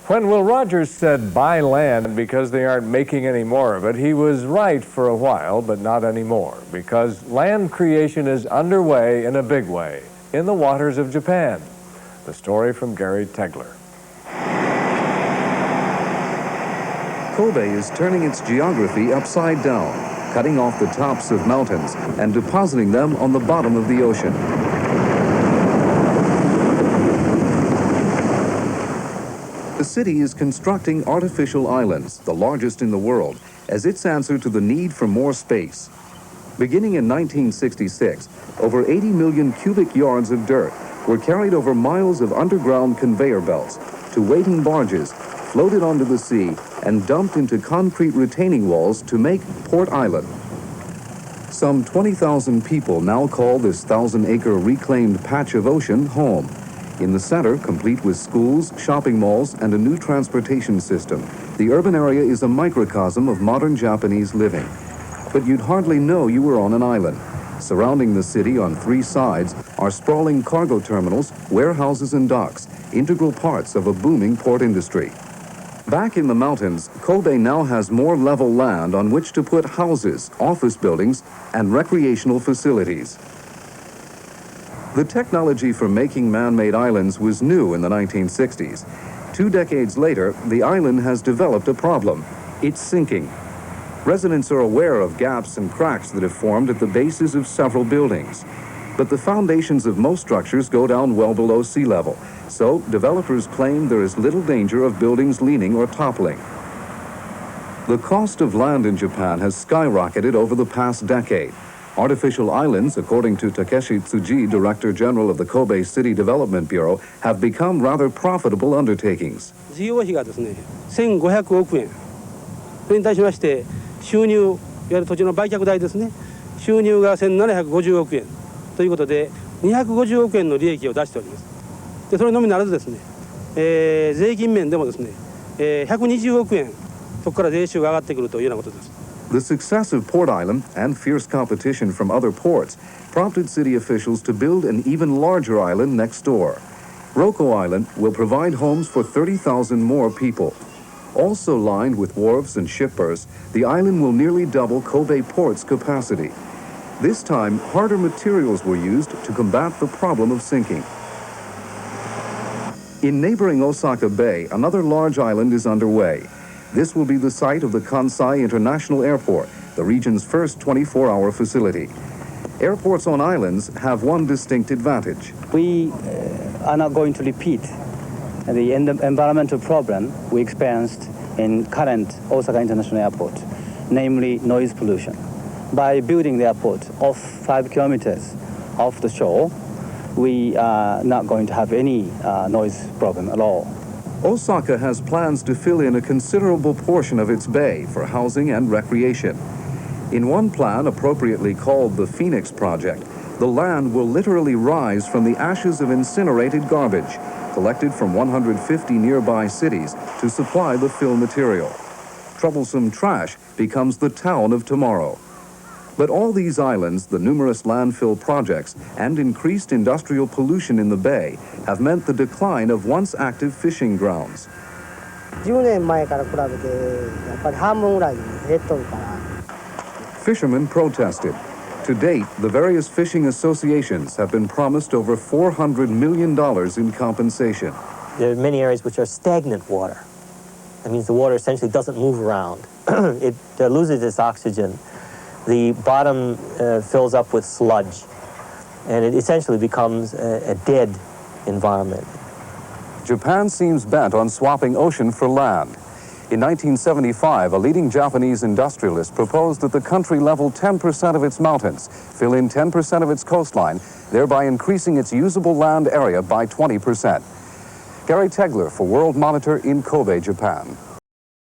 When Will Rogers said buy land because they aren't making any more of it, he was right for a while, but not anymore, because land creation is underway in a big way in the waters of Japan. The story from Gary Tegler. Kobe is turning its geography upside down, cutting off the tops of mountains and depositing them on the bottom of the ocean. The city is constructing artificial islands, the largest in the world, as its answer to the need for more space. Beginning in 1966, over 80 million cubic yards of dirt were carried over miles of underground conveyor belts to waiting barges, floated onto the sea, and dumped into concrete retaining walls to make Port Island. Some 20,000 people now call this 1,000-acre reclaimed patch of ocean home. In the center, complete with schools, shopping malls, and a new transportation system, the urban area is a microcosm of modern Japanese living. But you'd hardly know you were on an island. Surrounding the city on three sides are sprawling cargo terminals, warehouses, and docks, integral parts of a booming port industry. Back in the mountains, Kobe now has more level land on which to put houses, office buildings, and recreational facilities. The technology for making man-made islands was new in the 1960s. 2 decades later, the island has developed a problem. It's sinking. Residents are aware of gaps and cracks that have formed at the bases of several buildings. But the foundations of most structures go down well below sea level, so developers claim there is little danger of buildings leaning or toppling. The cost of land in Japan has skyrocketed over the past decade. Artificial islands, according to Takeshi Tsuji, Director General of the Kobe City Development Bureau, have become rather profitable undertakings. 事業費がですね、1500億円。それに対しまして収入、いわゆる土地の売却代ですね、収入が1750億円ということで250億円の利益を出しております。でそれのみならずですね、税金面でもですね、120億円そこから税収が上がってくるというようなことです。The success of Port Island and fierce competition from other ports prompted city officials to build an even larger island next door. Rokko Island will provide homes for 30,000 more people. Also lined with wharves and shipberths, the island will nearly double Kobe Port's capacity. This time, harder materials were used to combat the problem of sinking. In neighboring Osaka Bay, another large island is underway. This will be the site of the Kansai International Airport, the region's first 24-hour facility. Airports on islands have one distinct advantage. We are not going to repeat the environmental problem we experienced in current Osaka International Airport, namely noise pollution. By building the airport off 5 kilometers off the shore, we are not going to have any noise problem at all. Osaka has plans to fill in a considerable portion of its bay for housing and recreation. In one plan, appropriately called the Phoenix Project, the land will literally rise from the ashes of incinerated garbage, collected from 150 nearby cities to supply the fill material. Troublesome trash becomes the town of tomorrow. But all these islands, the numerous landfill projects, and increased industrial pollution in the bay have meant the decline of once active fishing grounds. 10年前から比べてやっぱり半分ぐらい減っとるから。 Fishermen protested. To date, the various fishing associations have been promised over $400 million in compensation. There are many areas which are stagnant water. That means the water essentially doesn't move around. It loses its oxygen. The bottom fills up with sludge, and it essentially becomes a dead environment. Japan seems bent on swapping ocean for land. In 1975, a leading Japanese industrialist proposed that the country level 10% of its mountains, fill in 10% of its coastline, thereby increasing its usable land area by 20%. Gary Tegler for World Monitor in Kobe, Japan.